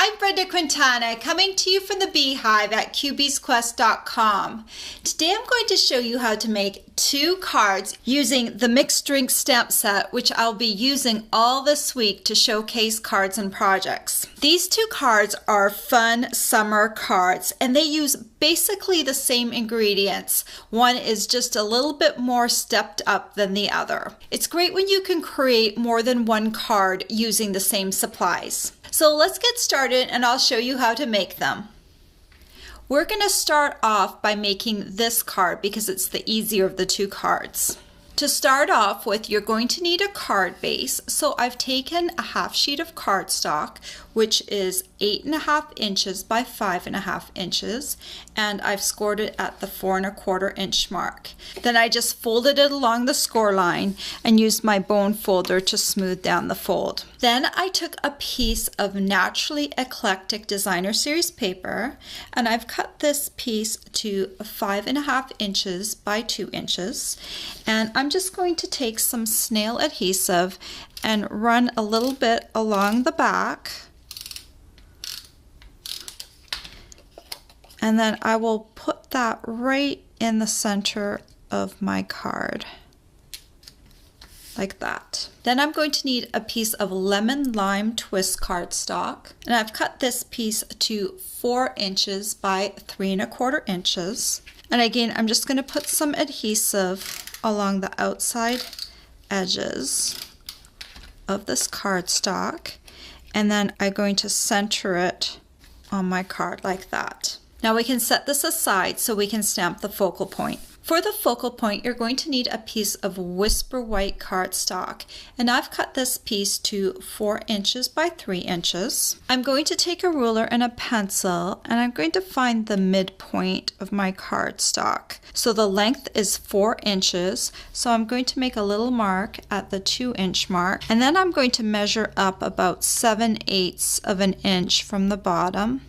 I'm Brenda Quintana, coming to you from the Beehive at QBsQuest.com. Today I'm going to show you how to make 2 cards using the mixed drink stamp set, which I'll be using all this week to showcase cards and projects. These 2 cards are fun summer cards, and they use basically the same ingredients. One is just a little bit more stepped up than the other. It's great when you can create more than one card using the same supplies. So let's get started and I'll show you how to make them. We're going to start off by making this card because it's the easier of the 2 cards. To start off with, you're going to need a card base. So I've taken a half sheet of cardstock, which is 8.5 inches by 5.5 inches, and I've scored it at the 4 1/4 inch mark. Then I just folded it along the score line and used my bone folder to smooth down the fold. Then I took a piece of Naturally Eclectic Designer Series paper, and I've cut this piece to 5.5 inches by 2 inches, and I'm just going to take some snail adhesive and run a little bit along the back, and then I will put that right in the center of my card, like that. Then I'm going to need a piece of lemon lime twist cardstock, and I've cut this piece to 4 inches by 3 1/4 inches. And again, I'm just going to put some adhesive along the outside edges of this cardstock, and then I'm going to center it on my card like that. Now we can set this aside so we can stamp the focal point. For the focal point, you're going to need a piece of Whisper White cardstock, and I've cut this piece to 4 inches by 3 inches. I'm going to take a ruler and a pencil, and I'm going to find the midpoint of my cardstock. So the length is 4 inches, so I'm going to make a little mark at the 2 inch mark, and then I'm going to measure up about 7/8 of an inch from the bottom,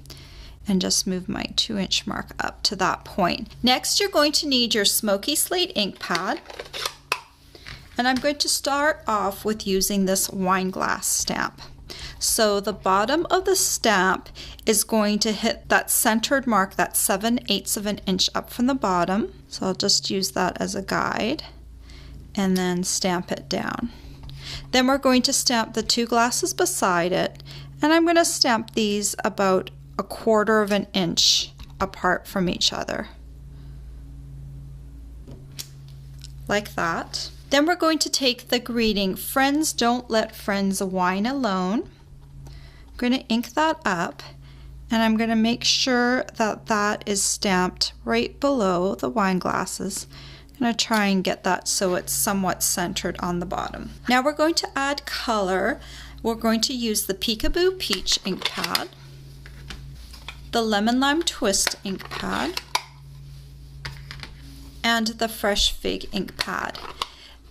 and just move my 2 inch mark up to that point. Next, you're going to need your smoky slate ink pad, and I'm going to start off with using this wine glass stamp. So the bottom of the stamp is going to hit that centered mark, that 7/8 of an inch up from the bottom. So I'll just use that as a guide and then stamp it down. Then we're going to stamp the 2 glasses beside it, and I'm going to stamp these about 1/4 of an inch apart from each other, like that. Then we're going to take the greeting, "Friends don't let friends wine alone." I'm going to ink that up, and I'm going to make sure that that is stamped right below the wine glasses. I'm going to try and get that so it's somewhat centered on the bottom. Now we're going to add color. We're going to use the Peekaboo Peach ink pad, the Lemon Lime Twist ink pad, and the Fresh Fig ink pad.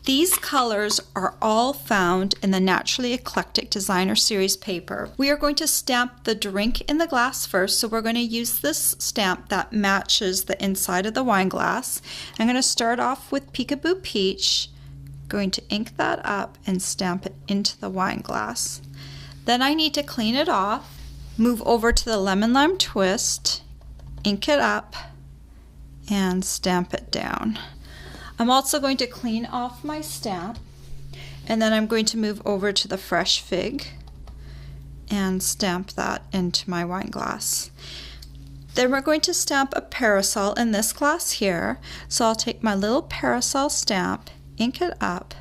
These colors are all found in the Naturally Eclectic Designer Series paper. We are going to stamp the drink in the glass first, so we're going to use this stamp that matches the inside of the wine glass. I'm going to start off with Peekaboo Peach, going to ink that up and stamp it into the wine glass. Then I need to clean it off, move over to the Lemon Lime Twist, ink it up, and stamp it down. I'm also going to clean off my stamp, and then I'm going to move over to the Fresh Fig and stamp that into my wine glass. Then we're going to stamp a parasol in this glass here, so I'll take my little parasol stamp, ink it up,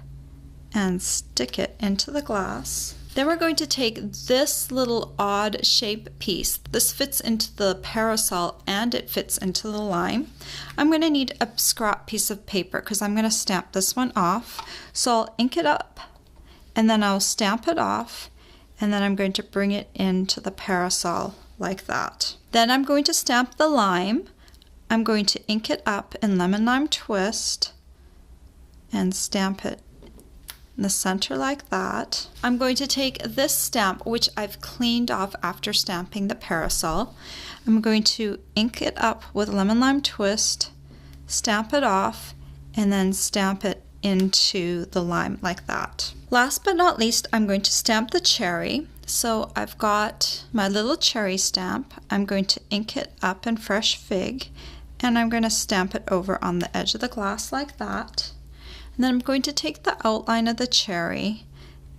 and stick it into the glass. Then we're going to take this little odd shape piece. This fits into the parasol and it fits into the lime. I'm going to need a scrap piece of paper because I'm going to stamp this one off. So I'll ink it up, and then I'll stamp it off, and then I'm going to bring it into the parasol like that. Then I'm going to stamp the lime. I'm going to ink it up in Lemon Lime Twist and stamp it in the center like that. I'm going to take this stamp, which I've cleaned off after stamping the parasol. I'm going to ink it up with Lemon Lime Twist, stamp it off, and then stamp it into the lime like that. Last but not least, I'm going to stamp the cherry. So I've got my little cherry stamp. I'm going to ink it up in Fresh Fig, and I'm going to stamp it over on the edge of the glass like that. And then I'm going to take the outline of the cherry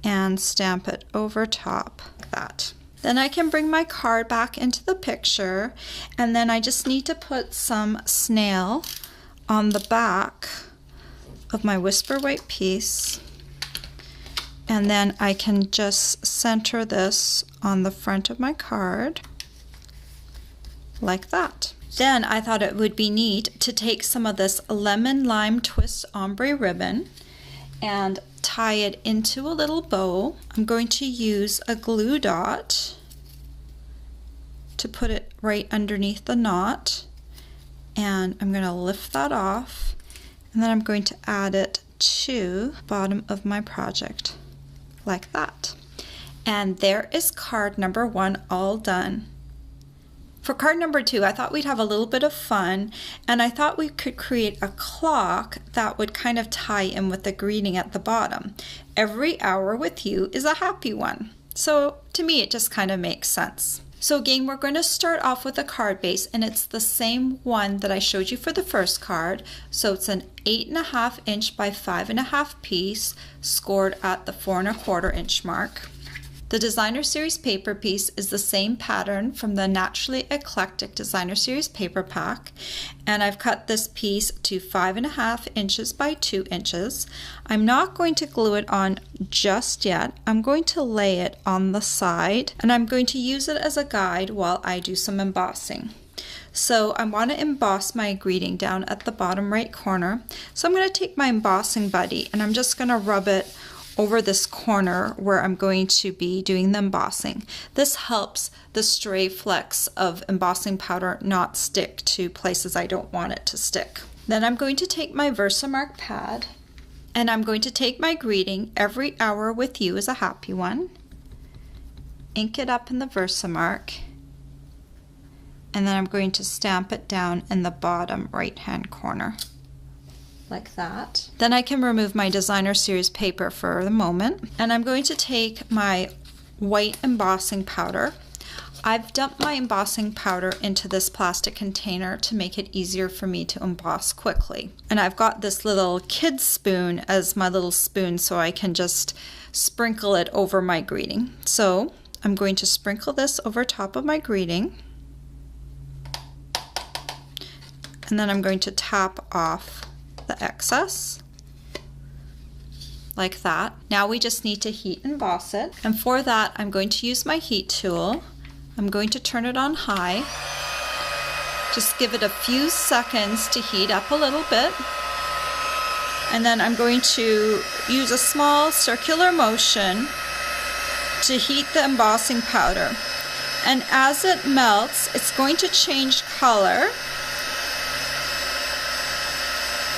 and stamp it over top like that. Then I can bring my card back into the picture, and then I just need to put some snail on the back of my Whisper White piece, and then I can just center this on the front of my card like that. Then I thought it would be neat to take some of this lemon lime twist ombre ribbon and tie it into a little bow. I'm going to use a glue dot to put it right underneath the knot, and I'm going to lift that off, and then I'm going to add it to the bottom of my project like that. And there is card number 1 all done. For card number 2, I thought we'd have a little bit of fun, and I thought we could create a clock that would kind of tie in with the greeting at the bottom. Every hour with you is a happy one. So to me, it just kind of makes sense. So again, we're going to start off with a card base, and it's the same one that I showed you for the first card. So it's an 8.5 inch by 5.5 piece, scored at the 4 1/4 inch mark. The Designer Series paper piece is the same pattern from the Naturally Eclectic Designer Series paper pack, and I've cut this piece to 5.5 inches by 2 inches. I'm not going to glue it on just yet. I'm going to lay it on the side, and I'm going to use it as a guide while I do some embossing. So I want to emboss my greeting down at the bottom right corner. So I'm going to take my embossing buddy, and I'm just going to rub it over this corner where I'm going to be doing the embossing. This helps the stray flecks of embossing powder not stick to places I don't want it to stick. Then I'm going to take my Versamark pad, and I'm going to take my greeting, "Every hour with you is a happy one," ink it up in the Versamark, and then I'm going to stamp it down in the bottom right hand corner like that. Then I can remove my Designer Series paper for the moment, and I'm going to take my white embossing powder. I've dumped my embossing powder into this plastic container to make it easier for me to emboss quickly. And I've got this little kid spoon as my little spoon, so I can just sprinkle it over my greeting. So I'm going to sprinkle this over top of my greeting, and then I'm going to tap off the excess like that. Now we just need to heat emboss it, and for that I'm going to use my heat tool. I'm going to turn it on high, just give it a few seconds to heat up a little bit, and then I'm going to use a small circular motion to heat the embossing powder, and as it melts it's going to change color,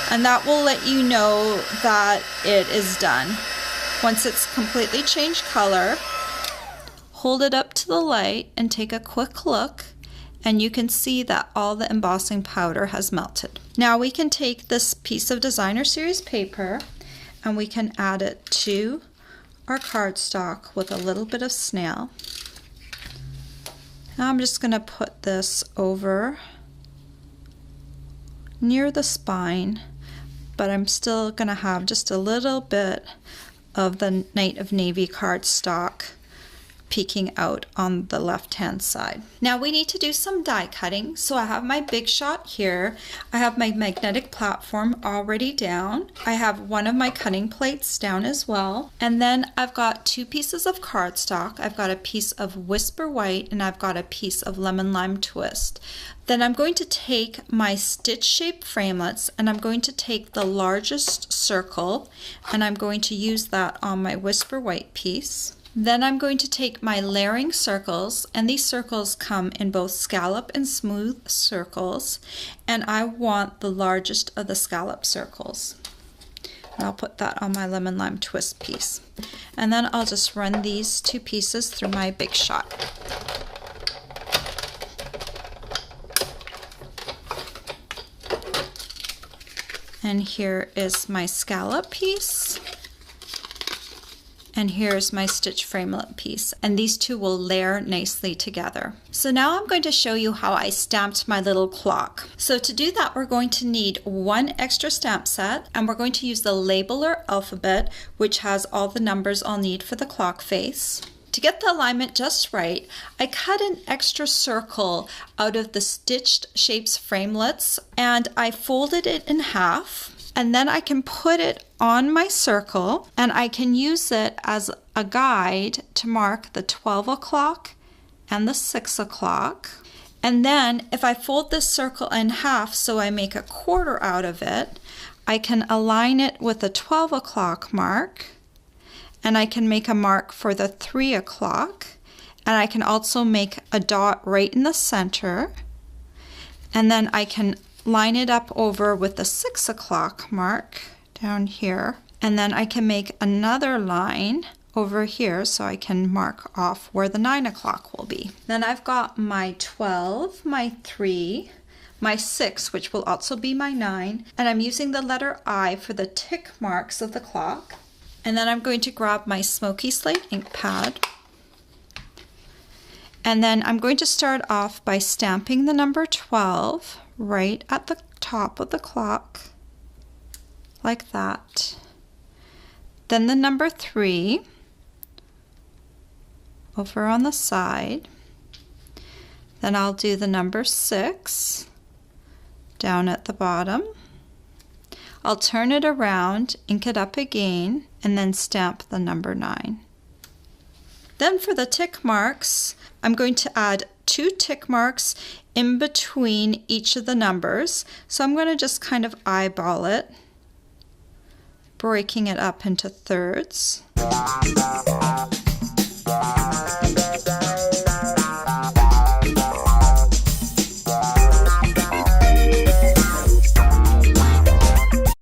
and that will let you know that it is done. Once it's completely changed color, hold it up to the light and take a quick look, and you can see that all the embossing powder has melted. Now we can take this piece of Designer Series paper and we can add it to our cardstock with a little bit of snail. Now I'm just going to put this over near the spine, but I'm still going to have just a little bit of the Night of Navy cardstock peeking out on the left hand side. Now we need to do some die cutting. So I have my Big Shot here. I have my magnetic platform already down. I have one of my cutting plates down as well. And then I've got 2 pieces of cardstock. I've got a piece of Whisper White and I've got a piece of Lemon Lime Twist. Then I'm going to take my stitch shaped framelits and I'm going to take the largest circle and I'm going to use that on my Whisper White piece. Then I'm going to take my layering circles, and these circles come in both scallop and smooth circles, and I want the largest of the scallop circles. And I'll put that on my Lemon Lime Twist piece. And then I'll just run these 2 pieces through my Big Shot. And here is my scallop piece. And here's my stitch framelit piece, and these two will layer nicely together. So now I'm going to show you how I stamped my little clock. So to do that, we're going to need one extra stamp set, and we're going to use the Labeler Alphabet, which has all the numbers I'll need for the clock face. To get the alignment just right, I cut an extra circle out of the Stitched Shapes framelits, and I folded it in half. And then I can put it on my circle, and I can use it as a guide to mark the 12 o'clock and the 6 o'clock. And then if I fold this circle in half so I make a quarter out of it, I can align it with the 12 o'clock mark, and I can make a mark for the 3 o'clock, and I can also make a dot right in the center, and then I can line it up over with the 6 o'clock mark down here, and then I can make another line over here so I can mark off where the 9 o'clock will be. Then I've got my 12, my 3, my 6, which will also be my 9, and I'm using the letter I for the tick marks of the clock. And then I'm going to grab my smoky slate ink pad, and then I'm going to start off by stamping the number 12 right at the top of the clock, like that. Then the number 3 over on the side. Then I'll do the number 6 down at the bottom. I'll turn it around, ink it up again, and then stamp the number 9. Then for the tick marks, I'm going to add 2 tick marks in between each of the numbers. So I'm going to just kind of eyeball it, breaking it up into thirds.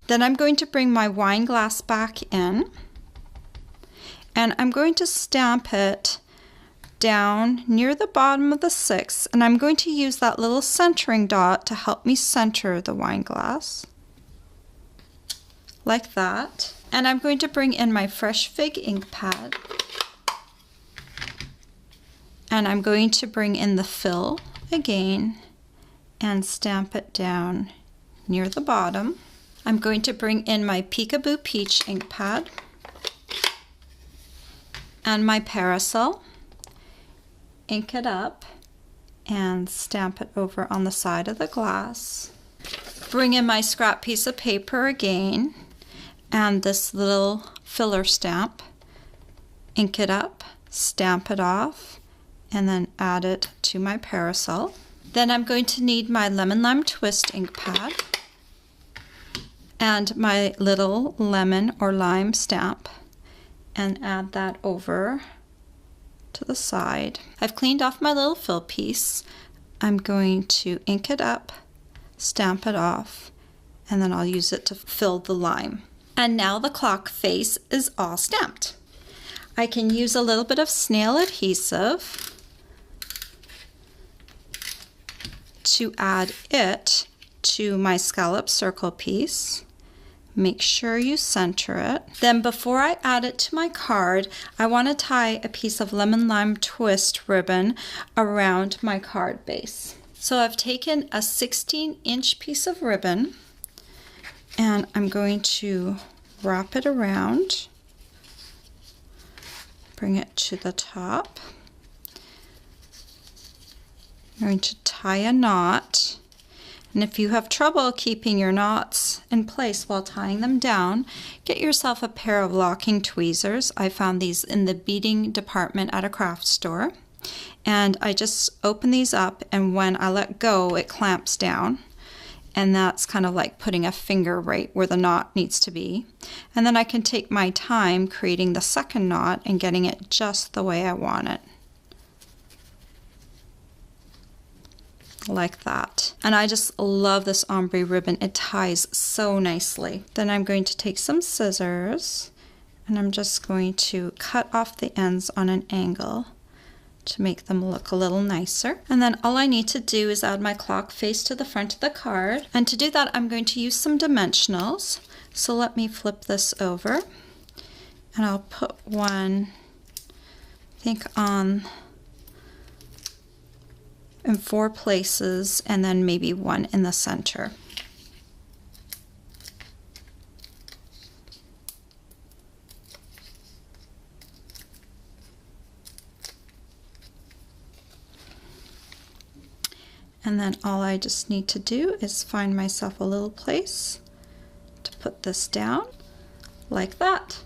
Then I'm going to bring my wine glass back in, and I'm going to stamp it down near the bottom of the 6, and I'm going to use that little centering dot to help me center the wine glass, like that. And I'm going to bring in my Fresh Fig ink pad, and I'm going to bring in the fill again and stamp it down near the bottom. I'm going to bring in my Peekaboo Peach ink pad and my Parasol, ink it up, and stamp it over on the side of the glass. Bring in my scrap piece of paper again and this little filler stamp, ink it up, stamp it off, and then add it to my Parasol. Then I'm going to need my Lemon Lime Twist ink pad and my little lemon or lime stamp, and add that over to the side. I've cleaned off my little fill piece. I'm going to ink it up, stamp it off, and then I'll use it to fill the lime. And now the clock face is all stamped. I can use a little bit of snail adhesive to add it to my scallop circle piece. Make sure you center it. Then before I add it to my card, I want to tie a piece of lemon lime twist ribbon around my card base. So I've taken a 16-inch piece of ribbon, and I'm going to wrap it around, bring it to the top. I'm going to tie a knot. And if you have trouble keeping your knots in place while tying them down, get yourself a pair of locking tweezers. I found these in the beading department at a craft store. And I just open these up, and when I let go, it clamps down. And that's kind of like putting a finger right where the knot needs to be. And then I can take my time creating the second knot and getting it just the way I want it. Like that. And I just love this ombre ribbon. It ties so nicely. Then I'm going to take some scissors, and I'm just going to cut off the ends on an angle to make them look a little nicer. And then all I need to do is add my clock face to the front of the card. And to do that, I'm going to use some dimensionals. So let me flip this over, And I'll put one, I think, on in 4 places, and then maybe one in the center. And then all I just need to do is find myself a little place to put this down like that.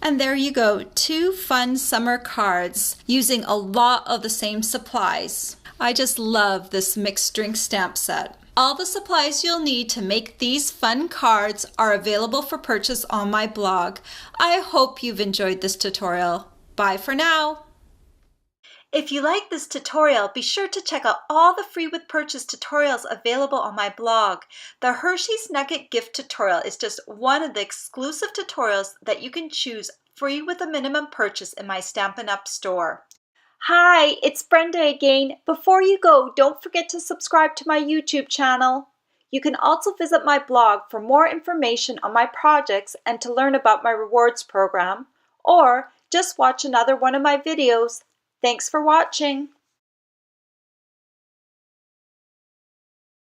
And there you go, 2 fun summer cards using a lot of the same supplies. I just love this mixed drink stamp set. All the supplies you'll need to make these fun cards are available for purchase on my blog. I hope you've enjoyed this tutorial. Bye for now. If you like this tutorial, be sure to check out all the free with purchase tutorials available on my blog. The Hershey's Nugget gift tutorial is just one of the exclusive tutorials that you can choose free with a minimum purchase in my Stampin' Up! Store. Hi, it's Brenda again. Before you go, don't forget to subscribe to my YouTube channel. You can also visit my blog for more information on my projects and to learn about my rewards program, or just watch another one of my videos. Thanks for watching.